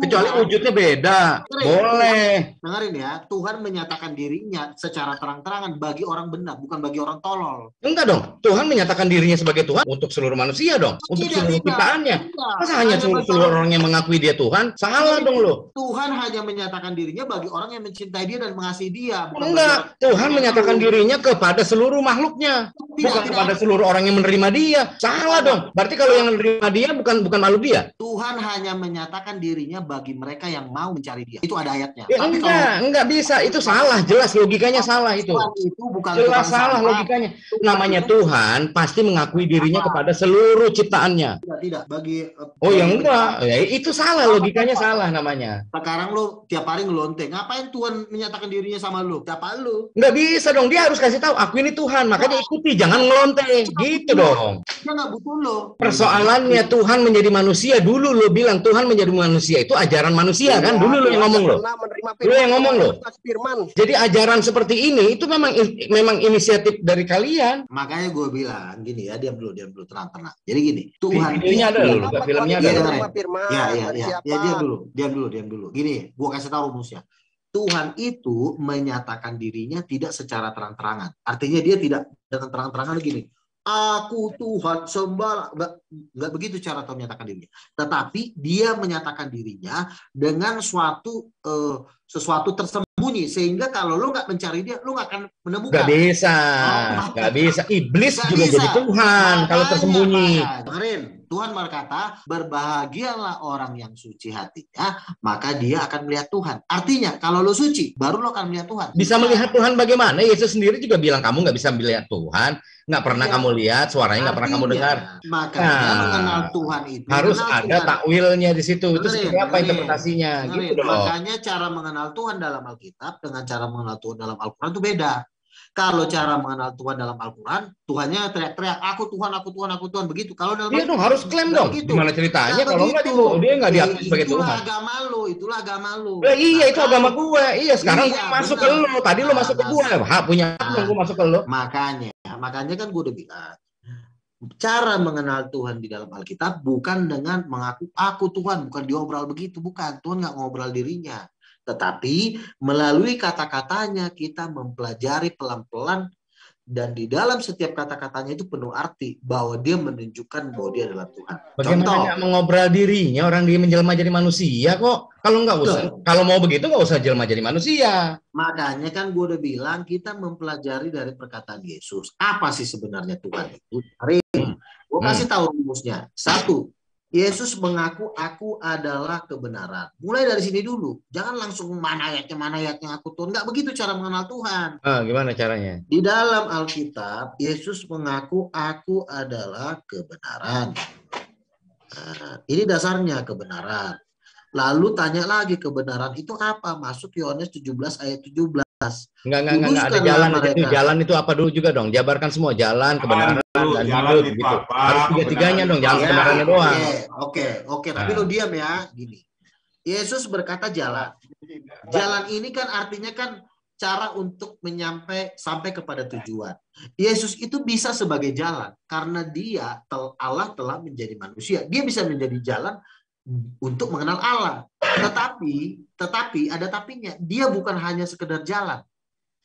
kecuali wujudnya beda. Boleh. Dengerin ya, Tuhan menyatakan dirinya secara terang-terangan bagi orang benar, bukan bagi orang tolol. Enggak dong, Tuhan menyatakan dirinya sebagai Tuhan untuk seluruh manusia dong, untuk seluruh ciptaannya. Masa hanya seluruh orang yang mengakui dia Tuhan? Salah dong lo. Tuhan hanya menyatakan dirinya bagi orang yang mencintai dia dan mengasihi dia. Enggak, Tuhan menyatakan dirinya kepada seluruh makhluknya, bukan kepada seluruh orang yang menerima dia. Salah dong. Berarti kalau yang menerima dia bukan makhluk dia. Tuhan hanya menyatakan dirinya bagi mereka yang mau mencari dia. Itu ada ayatnya. Ya, enggak bisa. Itu salah, jelas logikanya salah itu. Itu bukan jelas salah logikanya. Namanya Tuhan pasti mengakui dirinya kepada seluruh ciptaannya. Tidak bagi oh yang enggak, ya, itu salah logikanya salah namanya. Sekarang lo tiap hari ngelonte, ngapain Tuhan menyatakan dirinya sama lo? Siapa lo? Nggak bisa dong, dia harus kasih tahu aku ini Tuhan, makanya ikuti, jangan ngelonte, gitu dong. Dia nggak butuh lo. Persoalannya Tuhan menjadi manusia dulu lo bilang Tuhan menjadi manusia itu ajaran manusia kan? Dulu lo yang ngomong lo. Lo yang ngomong lo. Jadi ajaran seperti ini itu memang inisiatif dari kalian. Makanya gue bilang gini ya, diam dulu tenang. Jadi gini, Tuhan videonya ada loh, filmnya ada. Ya diam dulu. Gini, gue kasih tahu rumusnya. Tuhan itu menyatakan dirinya tidak secara terang-terangan. Artinya dia tidak dengan terang-terangan gini. Aku Tuhan sembah, nggak begitu cara Tuhan menyatakan dirinya. Tetapi dia menyatakan dirinya dengan sesuatu tersembunyi, sehingga kalau lo nggak mencari dia, lo nggak akan menemukan. Nggak bisa. Iblis gak juga bisa. Jadi Tuhan kalau tersembunyi. Tuhan berkata, berbahagialah orang yang suci hatinya, maka dia akan melihat Tuhan. Artinya, kalau lo suci, baru lo akan melihat Tuhan. Bisa melihat Tuhan bagaimana? Yesus sendiri juga bilang, kamu nggak bisa melihat Tuhan, nggak pernah kamu lihat, suaranya nggak pernah kamu dengar. Makanya mengenal Tuhan itu harus ada takwilnya di situ. Itu seperti apa interpretasinya? Gitu makanya cara mengenal Tuhan dalam Alkitab dengan cara mengenal Tuhan dalam Al-Quran itu beda. Kalau cara mengenal Tuhan dalam Al-Quran, Tuhannya teriak-teriak, aku Tuhan, begitu. Kalau dalam dia dong harus klaim dong. Begitu. Gimana ceritanya? Kalau nggak dia nggak diakui sebagai Tuhan. Itulah agama lu. Iya, itu agama gue. Iya, sekarang gue masuk ke lu. Tadi lu masuk ke gue. Punya gue masuk ke lu. Makanya kan gue udah bilang, cara mengenal Tuhan di dalam Alkitab bukan dengan mengaku aku Tuhan, bukan diobral begitu, bukan. Tuhan nggak ngobrol dirinya. Tetapi melalui kata-katanya kita mempelajari pelan-pelan, dan di dalam setiap kata-katanya itu penuh arti bahwa dia menunjukkan bahwa dia adalah Tuhan. Bagaimana nggak mengobrol dirinya, orang dia menjelma jadi manusia kok? Kalau nggak usah, kalau mau begitu nggak usah jelma jadi manusia. Makanya kan gue udah bilang kita mempelajari dari perkataan Yesus. Apa sih sebenarnya Tuhan itu? Gue kasih tahu rumusnya. 1. Yesus mengaku aku adalah kebenaran. Mulai dari sini dulu. Jangan langsung mana ayatnya aku Tuhan. Nggak begitu cara mengenal Tuhan. Gimana caranya? Di dalam Alkitab, Yesus mengaku aku adalah kebenaran. Ini dasarnya kebenaran. Lalu tanya lagi kebenaran itu apa? Masuk Yohanes 17 ayat 17. Enggak ada jalan itu. Jalan itu apa dulu juga dong? Jabarkan semua jalan, kebenaran dan hidup gitu. Harus tiga-tiganya dong, jangan kebenarannya doang. Oke, tapi lo diam ya, gini. Yesus berkata jalan. Jalan ini kan artinya kan cara untuk sampai kepada tujuan. Yesus itu bisa sebagai jalan karena Allah telah menjadi manusia. Dia bisa menjadi jalan untuk mengenal Allah. Tetapi ada tapinya. Dia bukan hanya sekedar jalan.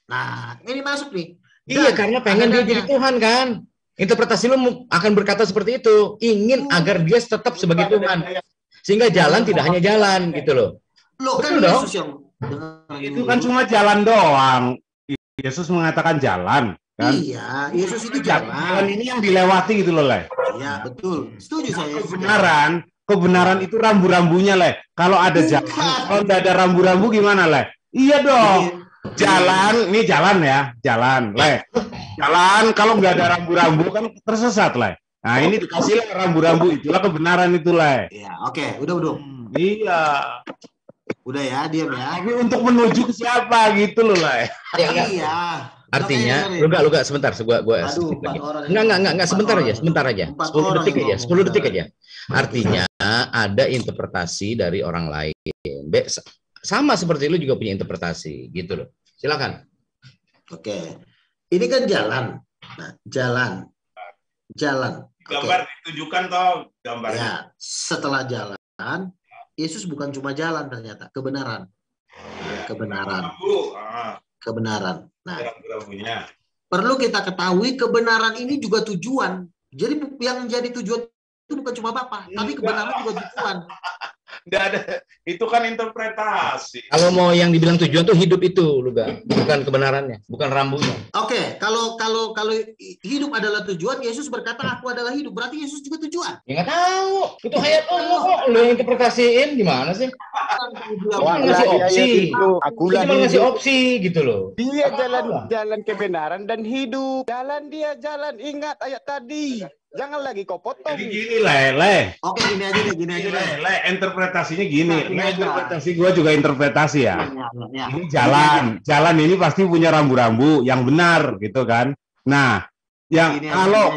Nah, ini masuk nih. Iya, karena pengen dia jadi Tuhan kan. Interpretasi lu akan berkata seperti itu. Ingin agar dia tetap sebagai Tuhan. Sehingga jalan tidak hanya jalan gitu loh. Loh kan Yesus yang itu kan cuma jalan doang. Yesus mengatakan jalan. Kan? Iya, Yesus itu jalan. Jalan ini yang dilewati gitu loh, Le. Iya, betul. Setuju saya. Kebenaran itu rambu-rambunya, Le. Kalau ada jalan, kalau nggak ada rambu-rambu gimana, Le? Iya dong. Jalan, ini jalan ya, jalan, Le. Jalan, kalau nggak ada rambu-rambu kan tersesat, Le. Nah, ini dikasih rambu-rambu, itulah kebenaran itu, Le. Iya, oke, udah. Iya. Udah ya, diam ya. Tapi untuk menuju ke siapa gitu loh, Le. Iya. Artinya, lu gak sebentar, gua enggak sebentar aja. 10 detik aja. Artinya ada interpretasi dari orang lain. Sama seperti lu juga punya interpretasi, gitu loh. Silakan. Oke. Ini kan jalan. Nah, jalan. Gambar ditunjukkan toh gambarnya. Ya, setelah jalan Yesus bukan cuma jalan ternyata, kebenaran. Kebenaran. Kebenaran. Nah, perlu kita ketahui kebenaran ini juga tujuan. Jadi yang jadi tujuan itu bukan cuma Bapa, tapi kebenaran juga tujuan. Nggak ada, itu kan interpretasi. Kalau mau yang dibilang tujuan tuh hidup itu, Luga, bukan kebenarannya, bukan rambunya. Oke, kalau hidup adalah tujuan, Yesus berkata aku adalah hidup, berarti Yesus juga tujuan. Ya nggak tahu, itu ayat Allah kok, lo yang interpretasiin gimana sih? Cuma ngasih opsi, cuma ngasih opsi gitu loh. Dia jalan kebenaran dan hidup. Jalan dia jalan, ingat ayat tadi. Jangan lagi kau potong. Jadi gini, Le. Oke, gini aja deh. Le, interpretasinya gini. Interpretasi gue juga interpretasi ya. Ya. Ini jalan ini pasti punya rambu-rambu yang benar, gitu kan. Nah, yang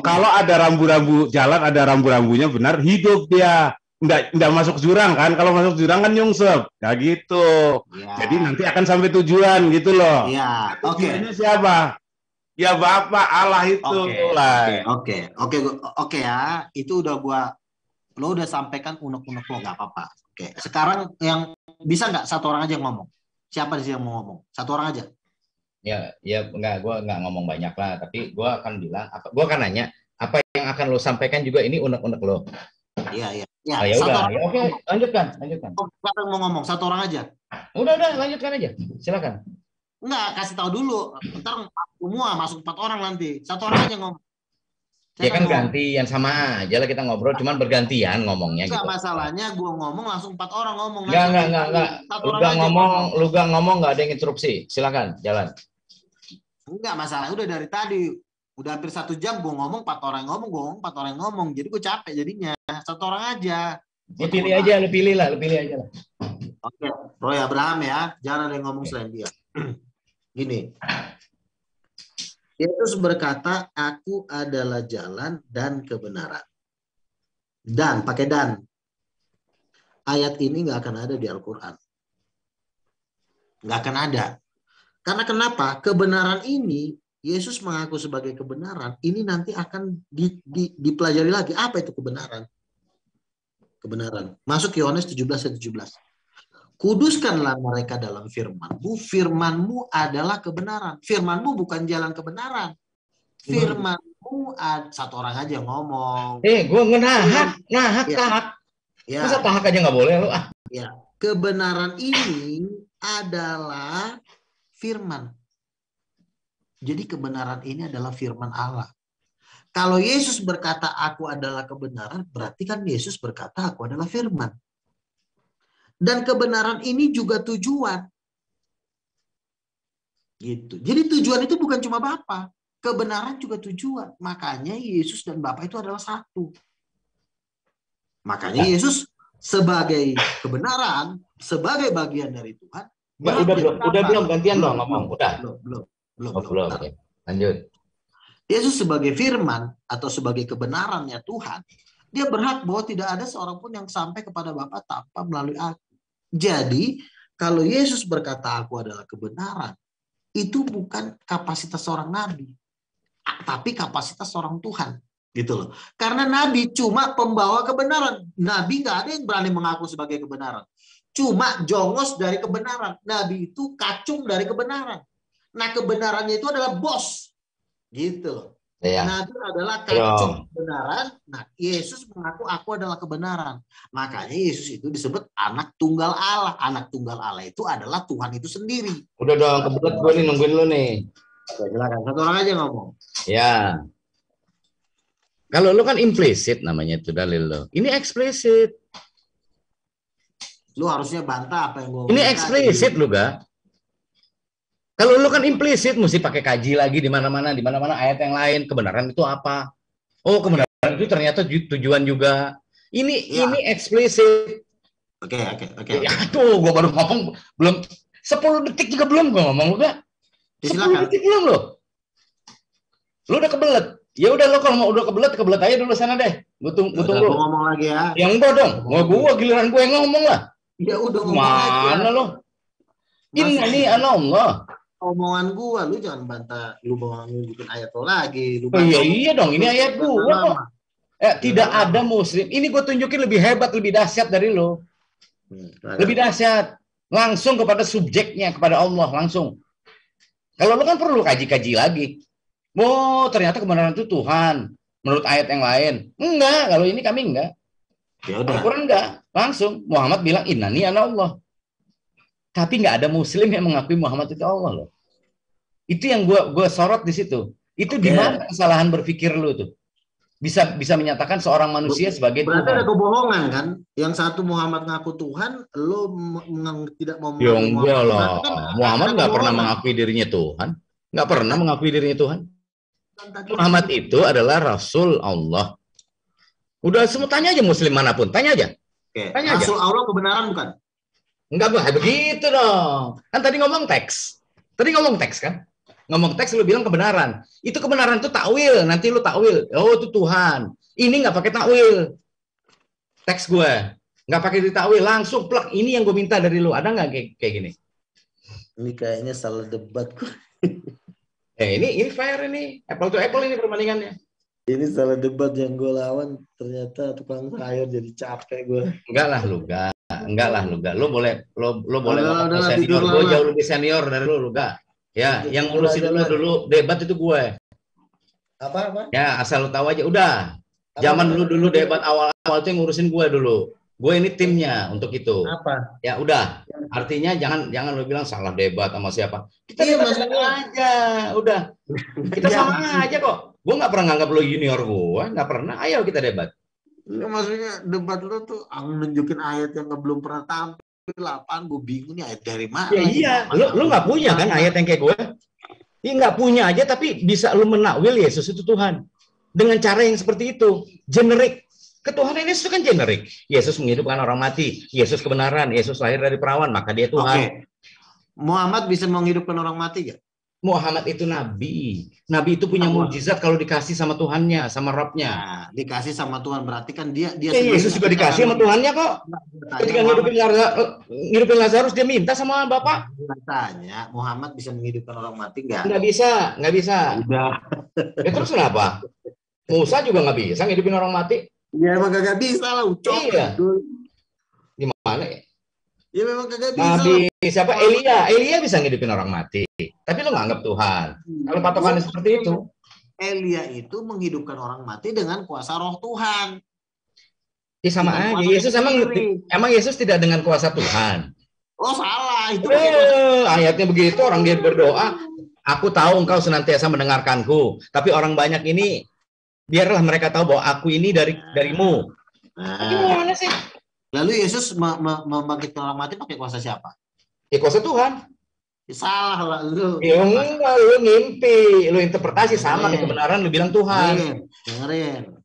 kalau ada rambu-rambu jalan, ada rambu-rambunya benar, hidup dia. Nggak masuk jurang kan. Kalau masuk jurang kan nyungsep. Ya gitu. Ya. Jadi nanti akan sampai tujuan gitu loh. Iya, oke. Ini siapa? Ya Bapak Allah itu lah. Oke ya. Itu lo udah sampaikan unek-unek lo, nggak apa-apa. Oke. Sekarang yang bisa nggak satu orang aja ngomong? Siapa sih yang mau ngomong? Satu orang aja. Ya enggak, gue nggak ngomong banyak lah, tapi gue akan bilang, gue akan nanya apa yang akan lo sampaikan juga ini unek-unek lo. Iya. Ya udah, ya, oke, lanjutkan. Siapa yang mau ngomong? Satu orang aja. Udah, lanjutkan aja. Silakan. Enggak, kasih tahu dulu. Ntar semua masuk 4 orang nanti. Satu orang aja ngomong. Ya kan gantian sama aja lah kita ngobrol, cuman bergantian ngomongnya. Enggak, gitu. Masalahnya gue ngomong langsung 4 orang ngomong. Enggak. Lu gak ngomong nggak ada yang interupsi. Silakan, jalan. Enggak masalah. Udah dari tadi. Udah hampir 1 jam gue ngomong 4 orang ngomong. 4 orang ngomong. Jadi gue capek jadinya. Satu orang aja. Lu pilih aja lah. Oke. Roy Abraham ya. Jangan ada yang ngomong selain dia. Gini. Yesus berkata, aku adalah jalan dan kebenaran. Dan, pakai dan. Ayat ini nggak akan ada di Al-Quran. Nggak akan ada. Karena kenapa? Kebenaran ini, Yesus mengaku sebagai kebenaran, ini nanti akan dipelajari lagi. Apa itu kebenaran? Kebenaran. Masuk Yohanes 17:17. Kuduskanlah mereka dalam firman-Mu. Firman-Mu adalah kebenaran. Firman-Mu bukan jalan kebenaran. Firman-Mu satu orang aja ngomong. Gue ngenahak. Ya. Masa tahak aja nggak boleh lu? Ya. Kebenaran ini adalah firman. Jadi kebenaran ini adalah firman Allah. Kalau Yesus berkata aku adalah kebenaran, berarti kan Yesus berkata aku adalah firman. Dan kebenaran ini juga tujuan. Gitu. Jadi tujuan itu bukan cuma Bapa. Kebenaran juga tujuan. Makanya Yesus dan Bapa itu adalah satu. Makanya Yesus sebagai kebenaran, sebagai bagian dari Tuhan. Udah belum gantian dong ngomong. Udah. Belum. Oke. Lanjut. Yesus sebagai firman atau sebagai kebenarannya Tuhan, dia berhak bahwa tidak ada seorang pun yang sampai kepada Bapa tanpa melalui aku. Jadi, kalau Yesus berkata aku adalah kebenaran, itu bukan kapasitas seorang nabi, tapi kapasitas seorang Tuhan. Gitu loh. Karena nabi cuma pembawa kebenaran. Nabi nggak ada yang berani mengaku sebagai kebenaran. Cuma jongos dari kebenaran. Nabi itu kacung dari kebenaran. Nah, kebenarannya itu adalah bos. Gitu loh. Ya. Nabi adalah kacung kebenaran. Nah, Yesus mengaku aku adalah kebenaran. Makanya Yesus itu disebut anak tunggal Allah. Anak tunggal Allah itu adalah Tuhan itu sendiri. Udah dong, kebelet gue nih nungguin lu nih. Silakan, satu orang aja ngomong. Ya. Kalau lu kan implisit namanya itu dalil lo. Ini eksplisit. Lu harusnya bantah apa yang gue Ini eksplisit lu, Ga. Kalau lu kan implisit, mesti pakai kaji lagi di mana-mana ayat yang lain. Kebenaran itu apa? Oh, kebenaran itu ternyata tujuan juga. Ini eksplisit. Oke. Ya, tuh, gua baru ngomong belum 10 detik juga belum gua ngomong, lu Ga. 10 detik belum lo. Lu udah kebelet. Ya udah lo kalau mau udah kebelet aja dulu sana deh. Gua tunggu. Gua ngomong lagi ya. Yang enggak dong. Gua giliran gua yang ngomong lah. Ya udah ngomong mana lo? Ini Allah. Omongan gua, lu jangan bantah. Lu mau bikin ayat lo lagi. Iya dong, ini ayat gua kok. Tidak ada muslim. Ini gua tunjukin lebih hebat, lebih dahsyat dari lo. Lebih dahsyat. Langsung kepada subjeknya, kepada Allah, langsung. Kalau lu kan perlu kaji-kaji lagi. Oh, ternyata kebenaran itu Tuhan. Menurut ayat yang lain. Enggak, kalau ini kami enggak. Ya udah. Al-Quran enggak. Langsung. Muhammad bilang, innani ana Allah. Tapi enggak ada muslim yang mengakui Muhammad itu Allah loh. Itu yang gue sorot di situ. Itu di mana kesalahan berpikir lu tuh? Bisa menyatakan seorang manusia sebagai Berarti Tuhan. ada kebohongan kan? Yang satu Muhammad ngaku Tuhan, lo tidak mau Ya enggak lah. Kan Muhammad nggak pernah mengakui dirinya Tuhan. Nggak pernah mengakui dirinya Tuhan. Muhammad itu adalah Rasul Allah. Udah semua tanya aja muslim manapun. Tanya aja. Tanya Rasul aja. Allah kebenaran bukan? Enggak begitu dong. Kan tadi ngomong teks. Kan? Ngomong teks lu bilang kebenaran. Itu kebenaran itu takwil. Nanti lu takwil. Oh itu Tuhan. Ini nggak pakai takwil. Teks gue. Nggak pakai ditakwil. Langsung plak. Ini yang gue minta dari lu. Ada nggak kayak gini? Ini kayaknya salah debat. Ini fair ini. Apple to apple ini perbandingannya. Ini salah debat yang gue lawan. Ternyata tukang sayur jadi capek gue. Enggak lah lu gak. Lu boleh ngomong senior. Gue jauh lebih senior dari lu gak. Ya, yang ngurusin lu dulu debat itu gue. Apa? Ya, asal lu tahu aja. Udah. Zaman dulu debat awal-awal itu yang ngurusin gue dulu. Gue ini timnya untuk itu. Apa? Ya udah. Artinya jangan lu bilang salah debat sama siapa. Kita debat aja. Udah. Kita sama aja kok. Gue nggak pernah nganggap lu junior gue. Nggak pernah. Ayo kita debat. Maksudnya debat lu tuh nunjukin ayat yang belum pernah tampil. Apaan gue bingung nih ayat dari mana? Ya iya, lu nggak punya kan ayat yang kayak gue? Iya nggak punya aja, tapi bisa lu menakwil Yesus itu Tuhan dengan cara yang seperti itu, generik. Ketuhanan Yesus itu kan generik. Yesus menghidupkan orang mati, Yesus kebenaran, Yesus lahir dari perawan, maka dia Tuhan. Okay. Muhammad bisa menghidupkan orang mati gak? Muhammad itu nabi. Nabi itu punya mukjizat kalau dikasih sama Tuhannya, sama Rabbnya. Nah, dikasih sama Tuhan berarti kan dia Yesus juga dikasih sama Tuhannya kok. Ketika ngidupin Lazarus dia minta sama Bapak. Tanya, Muhammad bisa menghidupkan orang mati nggak? Nggak bisa. Udah. Ya terus kenapa? Musa juga nggak bisa ngidupin orang mati. Ya emang kagak bisa lah, ucok. Iya. Gimana ya? Ya memang kagak bisa. Nabi siapa? Elia bisa ngidupin orang mati. Tapi lu nganggap Tuhan. Kalau patokannya seperti itu. Elia itu menghidupkan orang mati dengan kuasa roh Tuhan. Ya sama aja. Yesus emang Yesus tidak dengan kuasa Tuhan. Oh salah. Itu ayatnya begitu, orang dia berdoa. Aku tahu engkau senantiasa mendengarkanku. Tapi orang banyak ini, biarlah mereka tahu bahwa aku ini darimu. Gimana sih? Lalu Yesus membangkitkan orang mati pakai kuasa siapa? Ya kuasa Tuhan. Ya, salah lah lu. Ya enggak, lu ngimpi, lu interpretasi sama kayak kebenaran, lu bilang Tuhan. Dengerin.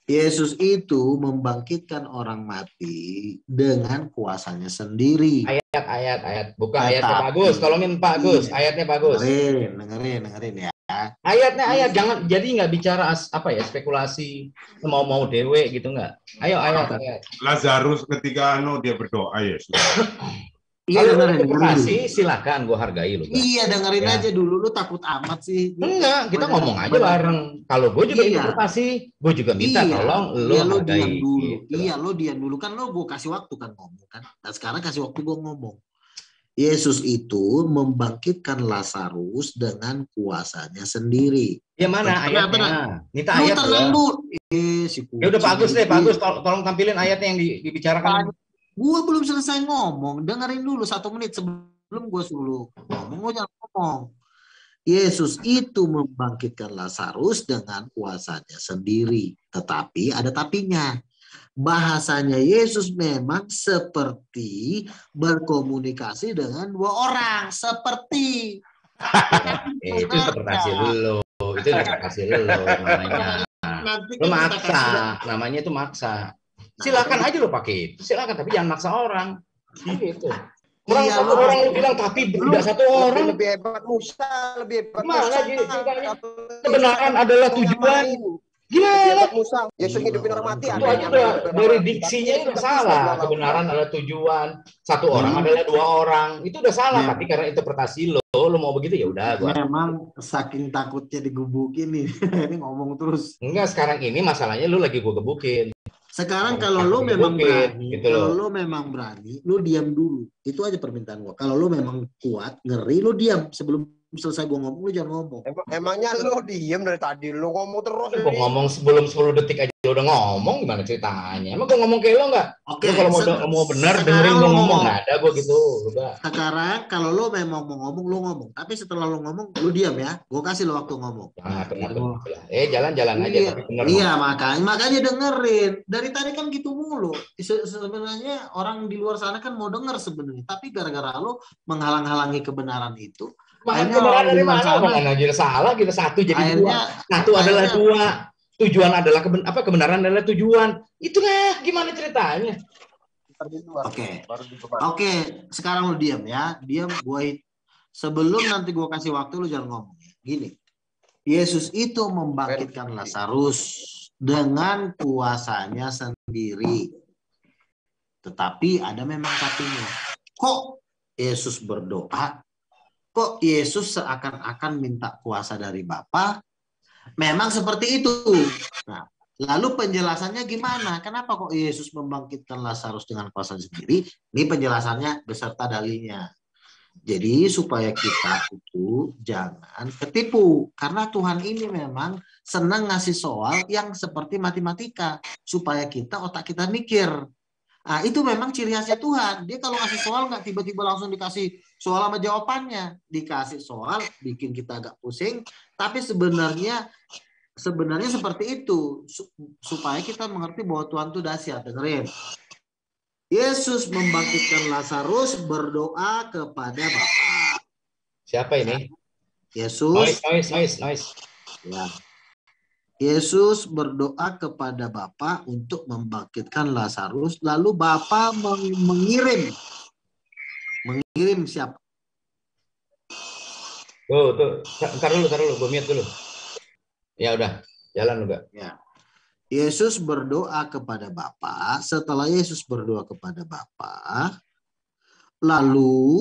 Yesus itu membangkitkan orang mati dengan kuasanya sendiri. Ayat. Buka ayatnya bagus, tolongin Pak Gus, ayatnya bagus. Dengerin ya. Ayatnya jangan jadi nggak bicara spekulasi mau dewe gitu nggak. Ayo ayat. Lazarus ketika dia berdoa Yesus. Iya, dengerin. Silakan, gue hargai lu. Iya, dengerin aja dulu. Lu takut amat sih. Enggak, kita ngomong aja bareng. Kalau gue juga interpretasi, gue juga minta tolong lu hargai. Iya, lu diam dulu kan, lu gue kasih waktu kan ngomong kan. Nah, sekarang kasih waktu gue ngomong. Yesus itu membangkitkan Lazarus dengan kuasanya sendiri. Ya mana ayatnya? Minta ayat. Ya udah bagus deh, bagus. Tolong tampilin ayatnya yang dibicarakan. Gue belum selesai ngomong, dengerin dulu 1 menit sebelum gue suruh ngomong, gue jangan ngomong. Yesus itu membangkitkan Lazarus dengan kuasanya sendiri. Tetapi ada tapinya. Bahasanya Yesus memang seperti berkomunikasi dengan 2 orang. Seperti. Itu interpretasi lu. Itu interpretasi lu namanya. Lu maksa. Namanya itu maksa. Silakan aja lo pakai itu, silakan, tapi jangan maksa orang. Gitu. Orang lu bilang tapi tidak satu orang. Lebih hebat Musa, lebih hebat Musa. Kebenaran adalah tujuan. Gimana? Musa, Yesus hidupin orang mati. Itu aja udah dari diksinya itu salah. Kebenaran adalah tujuan. 1 orang adalah 2 orang. Itu udah salah. Tapi karena interpretasi lo mau begitu ya udah. Memang saking takutnya digebukin nih. Ini ngomong terus. Enggak, sekarang ini masalahnya lu lagi gue gebukin. Sekarang kalau lo memang berani, gitu kalau lo memang berani, lo diam dulu. Itu aja permintaan gua. Kalau lo memang kuat, ngeri, lo diam sebelum selesai gua ngomong, lo jangan ngomong. Emangnya lo diem dari tadi, lo ngomong terus. Gua ngomong sebelum 10 detik aja udah ngomong, gimana ceritanya? Emang gua ngomong kayak lo nggak? Oke. Lo kalau mau benar dengerin gua ngomong, nggak ada gua gitu. Udah. Sekarang kalau lo memang mau ngomong, lo ngomong. Tapi setelah lo ngomong, lo diam ya. Gua kasih lo waktu ngomong. Jalan-jalan aja. Iya, tapi bener, iya makanya dengerin. Dari tadi kan gitu mulu. Sebenarnya orang di luar sana kan mau denger sebenarnya. Tapi gara-gara lo menghalang-halangi kebenaran itu. Kebenaran dari mana? Kita salah, kita satu jadi dua. Satu adalah dua. Tujuan adalah kebenaran adalah tujuan. Itulah gimana ceritanya. Oke. Sekarang lo diam ya. Diam. Sebelum nanti gue kasih waktu lo jangan ngomong. Gini. Yesus itu membangkitkan Lazarus dengan kuasanya sendiri. Tetapi ada memang tapinya. Kok Yesus berdoa? Kok Yesus seakan-akan minta kuasa dari Bapa? Memang seperti itu. Nah, lalu penjelasannya gimana? Kenapa kok Yesus membangkitkan Lazarus dengan kuasa sendiri? Ini penjelasannya beserta dalilnya. Jadi supaya kita itu jangan ketipu. Karena Tuhan ini memang senang ngasih soal yang seperti matematika. Supaya otak kita mikir. Nah, itu memang ciri khasnya Tuhan. Dia kalau ngasih soal nggak tiba-tiba langsung dikasih soal sama jawabannya. Dikasih soal, bikin kita agak pusing. Tapi sebenarnya seperti itu. Supaya kita mengerti bahwa Tuhan itu dahsyat. Dengerin. Yesus membangkitkan Lazarus berdoa kepada Bapa. Siapa ini? Yesus. Noise. Ya. Yesus berdoa kepada Bapa untuk membangkitkan Lazarus, lalu Bapa mengirim siapa? Tuh. Ntar dulu, gue mute dulu. Ya udah, jalan udah. Ya. Yesus berdoa kepada Bapa. Setelah Yesus berdoa kepada Bapa, lalu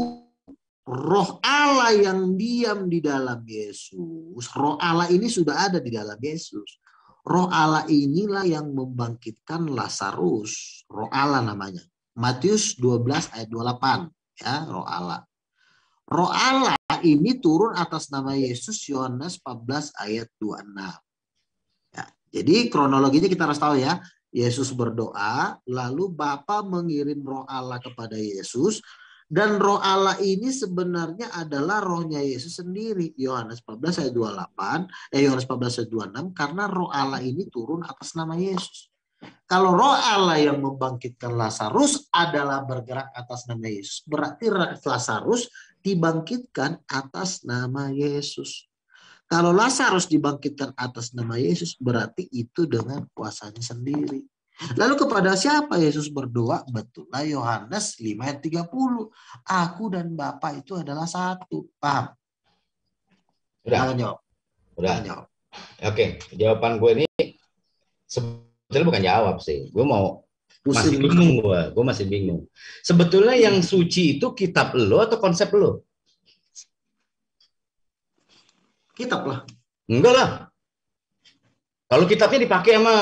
Roh Allah yang diam di dalam Yesus. Roh Allah ini sudah ada di dalam Yesus. Roh Allah inilah yang membangkitkan Lazarus. Roh Allah namanya. Matius 12 ayat 28. Ya, Roh Allah. Roh Allah ini turun atas nama Yesus, Yohanes 14 ayat 26. Ya, jadi kronologinya kita harus tahu ya. Yesus berdoa, lalu Bapa mengirim Roh Allah kepada Yesus. Dan Roh Allah ini sebenarnya adalah rohnya Yesus sendiri. Yohanes 14 ayat 28, Yohanes 14 ayat 26, karena Roh Allah ini turun atas nama Yesus. Kalau Roh Allah yang membangkitkan Lazarus adalah bergerak atas nama Yesus, berarti Lazarus dibangkitkan atas nama Yesus. Kalau Lazarus dibangkitkan atas nama Yesus, berarti itu dengan kuasanya sendiri. Lalu kepada siapa Yesus berdoa? Betullah Yohanes 5 ayat 30. Aku dan Bapa itu adalah satu. Paham? Udah. Oke, jawaban gue ini sebetulnya bukan jawab sih. Gue masih bingung gue masih bingung. Sebetulnya yang suci itu kitab lo atau konsep lo? Kitab lah. Enggak lah. Kalau kitabnya dipakai sama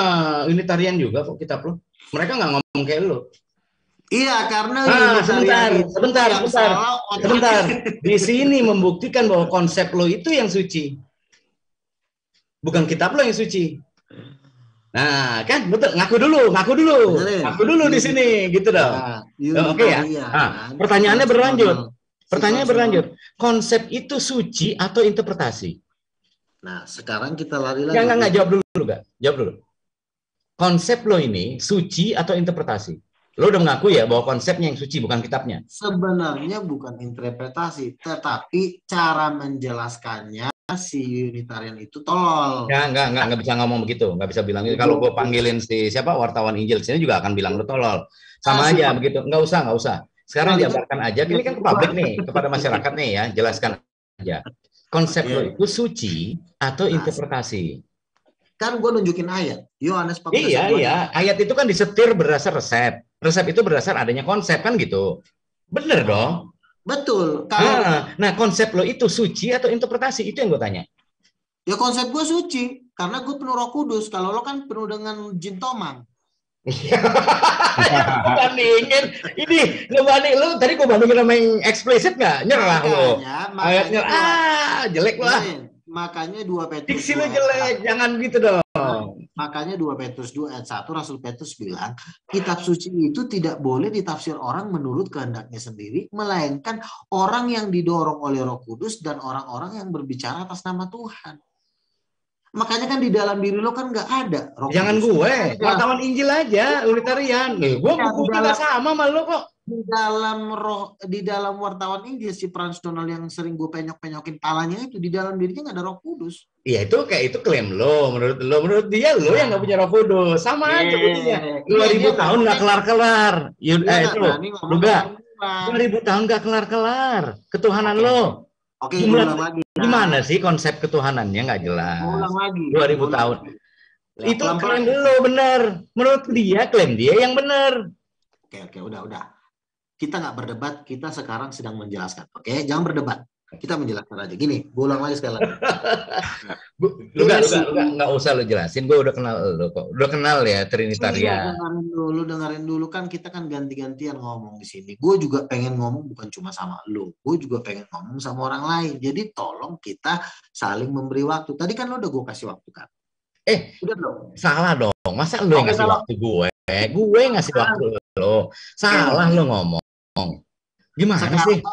Unitarian juga kok kitab lo. Mereka nggak ngomong kayak lo. Iya, karena sebentar. Di sini membuktikan bahwa konsep lo itu yang suci. Bukan kitab lo yang suci. Nah, kan betul. Ngaku dulu di sini gitu dong. Oke ya. Nah, pertanyaannya berlanjut. Konsep itu suci atau interpretasi? Nah, sekarang kita lari lagi. Enggak, jawab dulu. Konsep lo ini suci atau interpretasi? Lo udah mengaku ya bahwa konsepnya yang suci, bukan kitabnya? Sebenarnya bukan interpretasi, tetapi cara menjelaskannya si Unitarian itu tolol. Ya, enggak bisa ngomong begitu. Enggak bisa bilang gitu. Kalau gue panggilin siapa wartawan Injil sini juga akan bilang lo tolol. Sama aja begitu. Enggak usah. Sekarang diabarkan aja. Ini kan ke publik nih, kepada masyarakat nih ya. Jelaskan aja. Konsep lo itu suci atau interpretasi? Kan gue nunjukin ayat. Yohanes 14. Iya. Ayat itu kan disetir berdasar resep. Resep itu berdasar adanya konsep kan gitu. Bener dong? Betul. Nah, konsep lo itu suci atau interpretasi? Itu yang gue tanya. Ya konsep gue suci. Karena gue penuh Roh Kudus. Kalau lo kan penuh dengan jin tomang. Bandingin ini ngebanding lu tadi gue bandingin sama yang eksplisit nggak nyerah lo ayatnya jelek lah makanya 2 Petrus diksi lu jelek jangan gitu dong makanya 2 Petrus 2 ayat 1 Rasul Petrus bilang kitab suci itu tidak boleh ditafsir orang menurut kehendaknya sendiri melainkan orang yang didorong oleh Roh Kudus dan orang-orang yang berbicara atas nama Tuhan. Makanya kan di dalam diri lo kan nggak ada Roh jangan Kudus. Gue wartawan Injil aja Unitarian gue buku nggak sama sama lo kok di dalam wartawan Injil si Frans Donald yang sering gue penyok-penyokin palanya itu di dalam dirinya nggak ada Roh Kudus. Iya itu kayak itu klaim lo menurut dia lo yang nggak punya Roh Kudus sama aja buktinya 2000 tahun nggak kelar-kelar itu lo nggak 2000 tahun nggak kelar-kelar ketuhanan lo. Oke, ulang lagi. Gimana sih konsep ketuhanannya nggak jelas. Ulang lagi. 2000 tahun. Itu klaim lo benar. Menurut dia klaim dia yang benar. Oke, udah. Kita nggak berdebat, kita sekarang sedang menjelaskan. Oke, jangan berdebat. Kita menjelaskan aja. Gini, gue ulang lagi sekali lagi. Lu nggak usah lu jelasin. Gue udah kenal lu kok. Udah kenal ya Trinitarian. Lu dengerin dulu kan kita kan ganti-gantian ngomong di sini. Gue juga pengen ngomong bukan cuma sama lu. Gue juga pengen ngomong sama orang lain. Jadi tolong kita saling memberi waktu. Tadi kan lu udah gue kasih waktu kan. Udah dong. Salah dong. Masa lu yang ngasih waktu gue? Gue ngasih waktu lo. Salah lu ngomong. Gimana sih?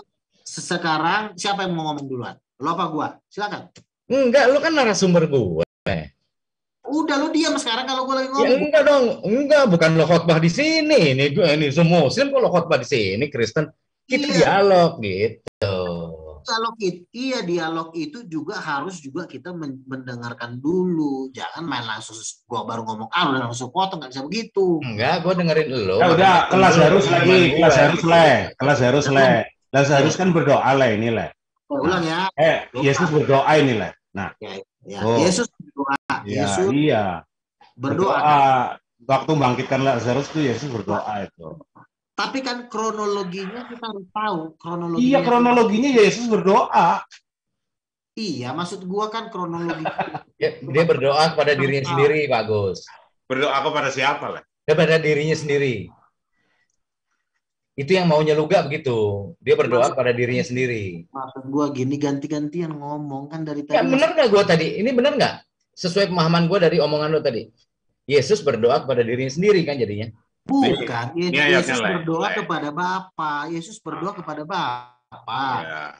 Sekarang siapa yang mau ngomong duluan? Lo apa gua? Silakan. Enggak, lo kan narasumber gue. Udah lo diam sekarang kalau gue lagi ngomong. Ya enggak dong, enggak bukan lo khotbah di sini. Ini semua Muslim kok lo khotbah di sini, Kristen. Kita dialog gitu. Dialog itu juga harus juga kita mendengarkan dulu. Jangan main langsung gua baru ngomong udah langsung potong, nggak bisa begitu. Enggak, gua dengerin lo. Ya udah, kelas harus Lazarus kan berdoa lah ini lah. Ulang ya. Yesus berdoa ini lah. Nah, Yesus berdoa. Yesus berdoa. Waktu bangkitkan Lazarus itu Yesus berdoa itu. Tapi kan kronologinya kita harus tahu. Iya, kronologinya Yesus berdoa. Iya, maksud gua kan kronologi. Dia berdoa kepada dirinya sendiri, Pak Gus. Berdoa kepada siapa lah? Kepada dirinya sendiri. Itu yang maunya Luga begitu. Dia berdoa pada dirinya sendiri. Maksud gua gini, ganti-gantian ngomong kan dari tadi. Ya, bener nggak gua tadi? Ini bener nggak? Sesuai pemahaman gua dari omongan lo tadi. Yesus berdoa kepada dirinya sendiri kan jadinya? Bukan. Yesus berdoa kepada Bapa. Yesus berdoa kepada Bapa. Ya.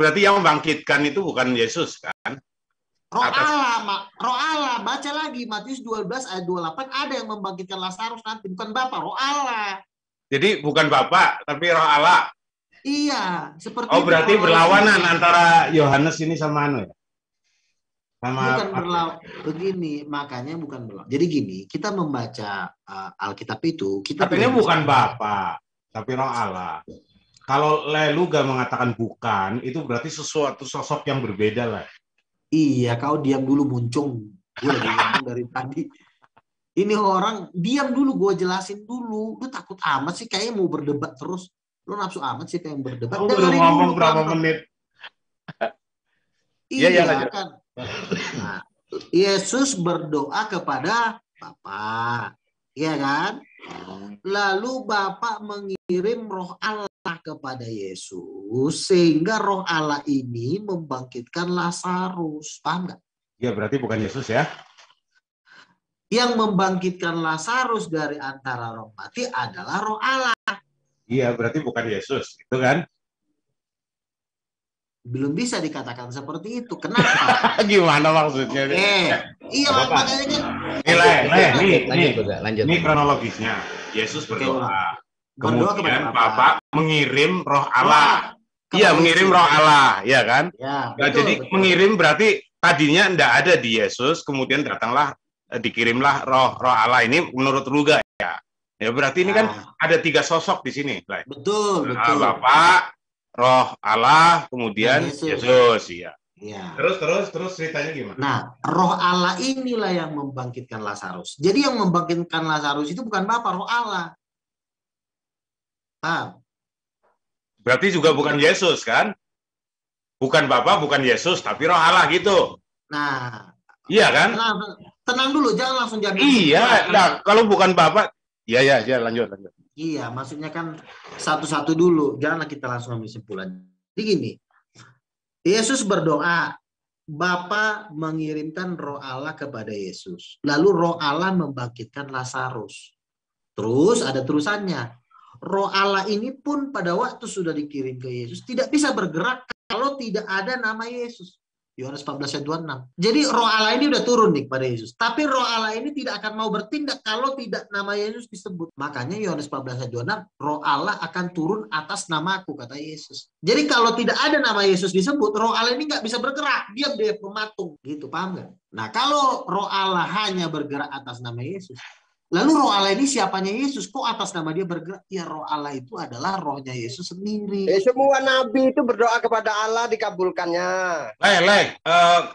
Berarti yang membangkitkan itu bukan Yesus kan? Roh Allah, baca lagi Matius 12 ayat 28 ada yang membangkitkan Lazarus nanti, bukan Bapa, Roh Allah. Jadi bukan Bapa, tapi Roh Allah. Iya, seperti berarti berlawanan antara Yohanes ini sama anu ya? Bukan berlawan. Begini, makanya bukan berlawan. Jadi gini, kita membaca Alkitab itu, kita katanya bukan Bapa, tapi Roh Allah. Kalau Luga mengatakan bukan, itu berarti sesuatu sosok yang berbeda lah. Iya, kau diam dulu muncung. Gue lagi ngomong dari tadi. Ini orang diam dulu, gue jelasin dulu. Lu takut amat sih, kayaknya mau berdebat terus. Lu nafsu amat sih pengen berdebat. Lu baru ngomong berapa menit? Iya kan. Nah, Yesus berdoa kepada Bapa, iya kan? Lalu Bapa mengirim Roh Allah kepada Yesus sehingga Roh Allah ini membangkitkan Lazarus. Paham nggak? Ya berarti bukan Yesus ya? Yang membangkitkan Lazarus dari antara roh mati adalah Roh Allah. Iya berarti bukan Yesus, itu kan? Belum bisa dikatakan seperti itu. Kenapa? Gimana maksudnya? Iya makanya kan. Ini kronologisnya. Yesus berdoa. Kemudian Bapa mengirim Roh Allah. Iya, mengirim Roh Allah, ya kan? Ya, nah, jadi mengirim berarti tadinya tidak ada di Yesus, kemudian dikirimlah Roh Allah ini menurut Luga ya. Ya berarti ini kan ada 3 sosok di sini. Betul. Bapa, Roh Allah, kemudian Yesus, ya. Ya. Terus ceritanya gimana? Nah, Roh Allah inilah yang membangkitkan Lazarus. Jadi yang membangkitkan Lazarus itu bukan Bapa, Roh Allah. Berarti juga bukan Yesus kan? Bukan Bapa, bukan Yesus, tapi Roh Allah gitu. Nah, iya kan? tenang dulu, jangan langsung jambil. Iya, nah kalau bukan Bapak, ya lanjut. Iya, maksudnya kan satu-satu dulu, janganlah kita langsung ambil kesimpulan. Jadi gini, Yesus berdoa, Bapa mengirimkan Roh Allah kepada Yesus. Lalu Roh Allah membangkitkan Lazarus. Terus ada terusannya. Roh Allah ini pun pada waktu sudah dikirim ke Yesus tidak bisa bergerak kalau tidak ada nama Yesus. Yohanes 14 ayat 26. Jadi Roh Allah ini udah turun nih pada Yesus. Tapi Roh Allah ini tidak akan mau bertindak kalau tidak nama Yesus disebut. Makanya Yohanes 14 ayat 26, Roh Allah akan turun atas namaku, kata Yesus. Jadi kalau tidak ada nama Yesus disebut, Roh Allah ini nggak bisa bergerak. Dia pematung. Gitu, paham nggak? Nah, kalau Roh Allah hanya bergerak atas nama Yesus, lalu Roh Allah ini siapanya Yesus? Kok atas nama dia bergerak? Ya, Roh Allah itu adalah rohnya Yesus sendiri. Semua nabi itu berdoa kepada Allah dikabulkannya.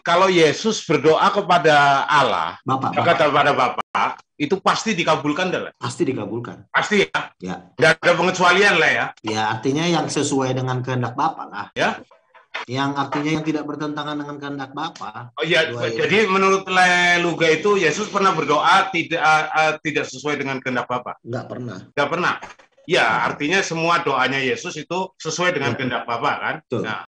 Kalau Yesus berdoa kepada Allah, kepada Bapak, itu pasti dikabulkan, dah. Pasti dikabulkan. Pasti ya. Ya. Nggak ada pengecualian lah ya. Ya, artinya yang sesuai dengan kehendak Bapa lah. Ya. Yang artinya yang tidak bertentangan dengan kehendak Bapa. Oh iya, jadi menurut Luga itu Yesus pernah berdoa tidak sesuai dengan kehendak Bapa? Nggak pernah. Nggak pernah. Ya, artinya semua doanya Yesus itu sesuai dengan kehendak Bapa kan? Betul. Nah,